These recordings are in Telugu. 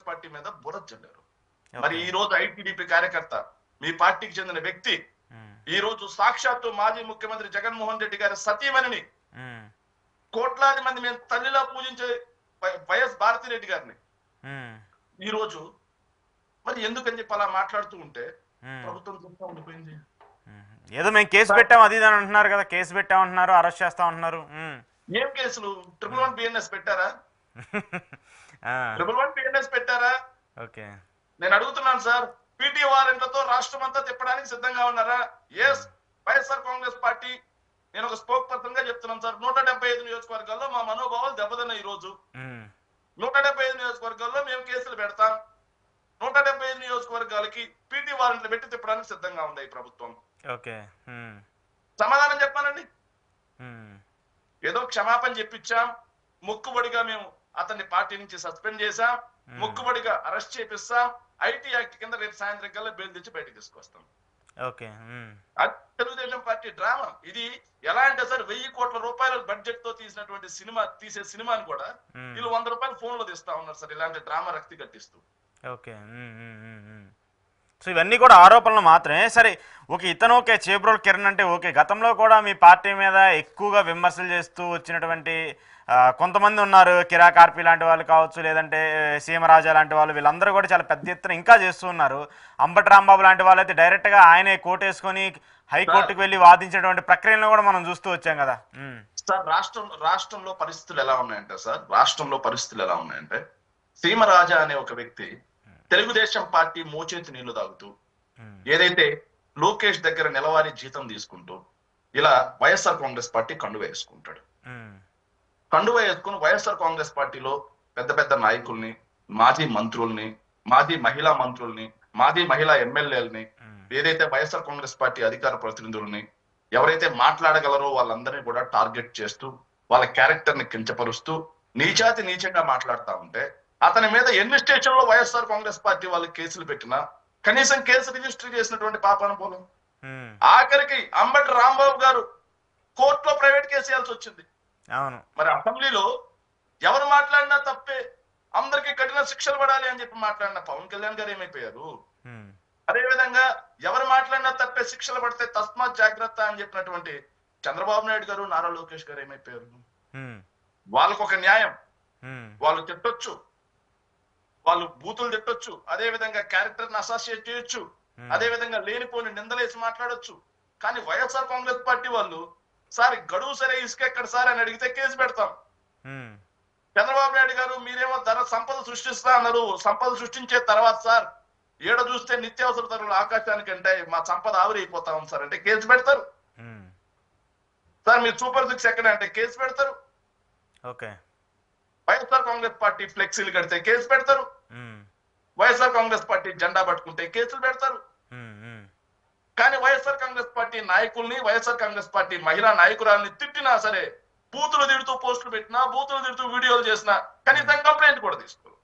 పార్టీ మీద బురద జల్లారు. మరి ఓకే. ఈ రోజు ఐటీడీపీ కార్యకర్త, మీ పార్టీకి చెందిన వ్యక్తి, హ్మ్. ఈ రోజు సాక్షాత్తు మాజీ ముఖ్యమంత్రి జగన్మోహన్ రెడ్డి గారి సతీమణిని హ్మ్. కోట్లాది మంది మేము తల్లిలా పూజించే వైఎస్ భారతిరెడ్డి గారిని హ్మ్. ఈ రోజు మరి ఎందుకని చెప్పి అలా మాట్లాడుతూ ఉంటే హ్మ్. ప్రభుత్వం చూస్తూ ఉండిపోయింది. ఏదో మేము కేసు పెట్టాం అది ఇది అని అంటున్నారు కదా, కేసు పెట్టామంటున్నారు, అరెస్ట్ చేస్తా ఉంటున్నారు. ఏం కేసులు? 111 బిఎన్ఎస్ పెట్టారా? ఆ, 111 బిఎన్ఎస్ పెట్టారా? ఓకే. నేను అడుగుతున్నాను సార్, పీటీ వారెంట్లతో రాష్ట్రం అంతా తిప్పడానికి సిద్ధంగా ఉన్నారా? ఎస్, వైఎస్ఆర్ కాంగ్రెస్ పార్టీ, నేను ఒక స్పోక్ పర్సన్ గా చెప్తున్నాను సార్, 175 నియోజకవర్గాల్లో మా మనోభావాలు దెబ్బతిన్నాయి. ఈ రోజు ఉమ్, 175 నియోజకవర్గాల్లో మేము కేసులు పెడతాం. 175 నియోజకవర్గాలకి పీటీ వారెంట్లు పెట్టి తిప్పడానికి సిద్ధంగా ఉంది ఈ ప్రభుత్వం. ఓకే. సమాధానం చెప్పానండి. ఉమ్, ఏదో క్షమాపణ చెప్పించాం, మొక్కుబడిగా మేము అతన్ని పార్టీ నుంచి సస్పెండ్ చేశాం, మొక్కుబడిగా అరెస్ట్ చేపిస్తాం, ఐటీ యాక్ట్ కింద రేపు సాయంత్రం కల్లా బెయిల్ తెచ్చి బయటకు తీసుకొస్తాం. ఓకే. అది తెలుగుదేశం పార్టీ డ్రామా. ఇది ఎలా అంటే సార్, 1000 కోట్ల రూపాయల బడ్జెట్ తో తీసినటువంటి సినిమా, తీసే సినిమాని కూడా వీళ్ళు 100 రూపాయలు ఫోన్ లో తీస్తా ఉన్నారు సార్, ఇలాంటి డ్రామా రక్తి కట్టిస్తూ. ఓకే. సో ఇవన్నీ కూడా ఆరోపణలు మాత్రమే. సరే, ఓకే, ఇతను ఓకే, చేబ్రోలు కిరణ్ అంటే ఓకే, గతంలో కూడా మీ పార్టీ మీద ఎక్కువగా విమర్శలు చేస్తూ వచ్చినటువంటి కొంతమంది ఉన్నారు. కిరా కార్పి లాంటి వాళ్ళు కావచ్చు, లేదంటే సీమరాజా లాంటి వాళ్ళు, వీళ్ళందరూ కూడా చాలా పెద్ద ఎత్తున ఇంకా చేస్తూ ఉన్నారు. అంబటి రాంబాబు లాంటి వాళ్ళు అయితే డైరెక్ట్గా ఆయనే కోటేసుకొని హైకోర్టుకు వెళ్ళి వాదించేటువంటి ప్రక్రియలను కూడా మనం చూస్తూ వచ్చాం కదా. సార్, రాష్ట్రంలో పరిస్థితులు ఎలా ఉన్నాయంటే సార్, రాష్ట్రంలో పరిస్థితులు ఎలా ఉన్నాయంటే, సీమరాజా అనే ఒక వ్యక్తి తెలుగుదేశం పార్టీ మోచేతి నీళ్లు తాగుతూ, ఏదైతే లోకేష్ దగ్గర నెలవారీ జీతం తీసుకుంటూ, ఇలా వైఎస్ఆర్ కాంగ్రెస్ పార్టీ కండువ వేసుకుంటాడు. కండువ వేసుకుని వైఎస్ఆర్ కాంగ్రెస్ పార్టీలో పెద్ద పెద్ద నాయకుల్ని, మాజీ మంత్రుల్ని, మాజీ మహిళా మంత్రుల్ని, మాజీ మహిళా ఎమ్మెల్యేలని, ఏదైతే వైఎస్ఆర్ కాంగ్రెస్ పార్టీ అధికార ప్రతినిధుల్ని ఎవరైతే మాట్లాడగలరో వాళ్ళందరినీ కూడా టార్గెట్ చేస్తూ, వాళ్ళ క్యారెక్టర్ ని కించపరుస్తూ, నీచాతి నీచంగా మాట్లాడుతూ ఉంటే, అతని మీద ఎన్ని స్టేషన్లో వైఎస్ఆర్ కాంగ్రెస్ పార్టీ వాళ్ళు కేసులు పెట్టినా కనీసం కేసు రిజిస్టర్ చేసినటువంటి పాపాన పోలం. ఆఖరికి అంబటి రాంబాబు గారు కోర్టులో ప్రైవేట్ కేసు వేయాల్సి వచ్చింది. అవును. మరి అసెంబ్లీలో ఎవరు మాట్లాడినా తప్పే, అందరికీ కఠిన శిక్షలు పడాలి అని చెప్పి మాట్లాడిన పవన్ కళ్యాణ్ గారు ఏమైపోయారు? అదే విధంగా ఎవరు మాట్లాడినా తప్పే, శిక్షలు పడితే తస్మాత్ జాగ్రత్త అని చెప్పినటువంటి చంద్రబాబు నాయుడు గారు, నారా లోకేష్ గారు ఏమైపోయారు? వాళ్ళకు ఒక న్యాయం, వాళ్ళు తిట్టొచ్చు, వాళ్ళు బూతులు తిట్టొచ్చు, అదే విధంగా క్యారెక్టర్ ని అసోసియేట్ చేయొచ్చు, అదే విధంగా లేనిపోని నిందలేసి మాట్లాడొచ్చు. కానీ వైఎస్ఆర్ కాంగ్రెస్ పార్టీ వాళ్ళు, సార్ గడువు సరే ఇసుక ఎక్కడ సార్ అని అడిగితే కేసు పెడతాం. చంద్రబాబు నాయుడు గారు మీరేమో సంపద సృష్టిస్తా అన్నారు, సంపద సృష్టించే తర్వాత సార్ ఏడ చూస్తే నిత్యావసర ధరలు ఆకాశానికి అంటే మా సంపద ఆవిరైపోతా ఉంది సార్ అంటే కేసు పెడతారు. సార్ మీరు సూపర్ సిక్స్ ఎక్కడ అంటే కేసు పెడతారు. ఓకే. వైఎస్ఆర్ కాంగ్రెస్ పార్టీ ఫ్లెక్సీలు కడితే కేసు పెడతారు. వైఎస్ఆర్ కాంగ్రెస్ పార్టీ జెండా పట్టుకుంటే కేసులు పెడతారు. కానీ వైఎస్ఆర్ కాంగ్రెస్ పార్టీ నాయకుల్ని, వైఎస్ఆర్ కాంగ్రెస్ పార్టీ మహిళా నాయకురాలని తిట్టినా సరే, బూతులు తిడుతూ పోస్టులు పెట్టినా, బూతులు తిడుతూ వీడియోలు చేసినా కనీసం కంప్లైంట్ కూడా తీసుకోరు.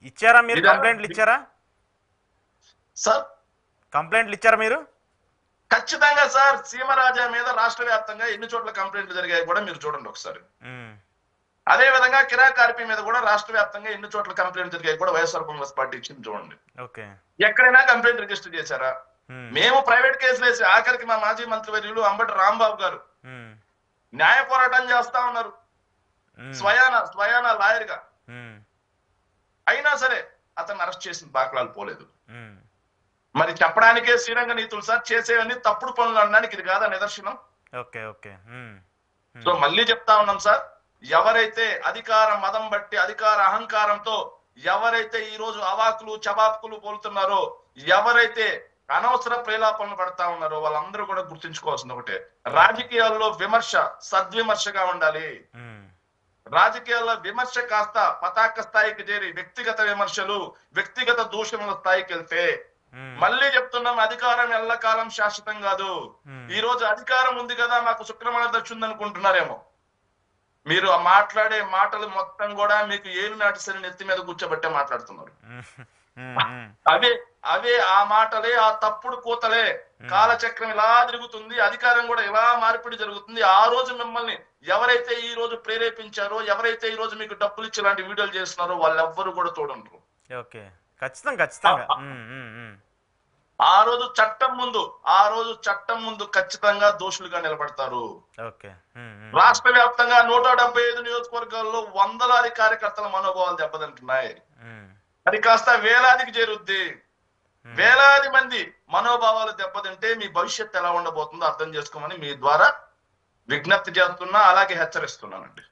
ఇచ్చారా మీరు? కంప్లైంట్లు ఇచ్చారా సార్? కంప్లైంట్లు ఇచ్చారా మీరు? ఖచ్చితంగా సార్. సీమరాజా మీద రాష్ట్ర వ్యాప్తంగా ఎన్ని చోట్ల కంప్లైంట్లు జరిగాయి కూడా మీరు చూడండి ఒకసారి. అదే విధంగా కిరా కార్పి మీద కూడా రాష్ట్ర వ్యాప్తంగా ఎన్ని చోట్ల కంప్లైంట్ జరిగాయి కూడా వైఎస్ఆర్ కాంగ్రెస్ పార్టీ ఇచ్చింది చూడండి. ఎక్కడైనా కంప్లైంట్ రిజిస్టర్ చేశారా? మేము ప్రైవేట్ కేసులు వేసి ఆఖరికి మా మాజీ మంత్రివర్యులు అంబటి రాంబాబు గారు న్యాయ పోరాటం చేస్తా ఉన్నారు, స్వయాన లాయర్ గా. అయినా సరే అతన్ని అరెస్ట్ చేసిన దాఖలాలు పోలేదు. మరి చెప్పడానికే శ్రీరంగ నీతులు సార్, చేసేవన్నీ తప్పుడు పనులు అనడానికి ఇది కాదా నిదర్శనం? సో మళ్ళీ చెప్తా ఉన్నాం సార్, ఎవరైతే అధికార మదం బట్టి, అధికార అహంకారంతో ఎవరైతే ఈ రోజు అవాకులు చబాకులు పోలుతున్నారో, ఎవరైతే అనవసర ప్రేలాపనలు పడతా ఉన్నారో వాళ్ళందరూ కూడా గుర్తుంచుకోవాల్సింది ఒకటే, రాజకీయాల్లో విమర్శ సద్విమర్శగా ఉండాలి. రాజకీయాల్లో విమర్శ కాస్త పతాక స్థాయికి చేరి వ్యక్తిగత విమర్శలు, వ్యక్తిగత దూషణల స్థాయికి వెళ్తే, మళ్ళీ చెప్తున్నాం, అధికారం ఎల్లకాలం శాశ్వతం కాదు. ఈ రోజు అధికారం ఉంది కదా మాకు శుక్రమణ దక్ష ఉంది అనుకుంటున్నారేమో. మీరు ఆ మాట్లాడే మాటలు మొత్తం కూడా మీకు ఏలు నాటి సరి నెత్తి మీద కూర్చోబెట్టే మాట్లాడుతున్నారు. అవే అవే ఆ మాటలే, ఆ తప్పుడు కూతలే. కాలచక్రం ఇలా తిరుగుతుంది, అధికారం కూడా ఇలా మార్పిడి జరుగుతుంది. ఆ రోజు మిమ్మల్ని ఎవరైతే ఈ రోజు ప్రేరేపించారో, ఎవరైతే ఈ రోజు మీకు డబ్బులు ఇచ్చి ఇలాంటి వీడియోలు చేస్తున్నారో వాళ్ళెవ్వరు కూడా తోడుంటారు. ఓకే, ఖచ్చితంగా ఖచ్చితంగా. ఆ రోజు చట్టం ముందు ఖచ్చితంగా దోషులుగా నిలబడతారు. ఓకే. రాష్ట్ర వ్యాప్తంగా 175 నియోజకవర్గాల్లో వందలాది కార్యకర్తల మనోభావాలు దెబ్బతింటున్నాయి. అది కాస్త వేలాదికి చేరుద్ది. వేలాది మంది మనోభావాలు దెబ్బతింటే మీ భవిష్యత్తు ఎలా ఉండబోతుందో అర్థం చేసుకోమని మీ ద్వారా విజ్ఞప్తి చేస్తున్నా, అలాగే హెచ్చరిస్తున్నానండి.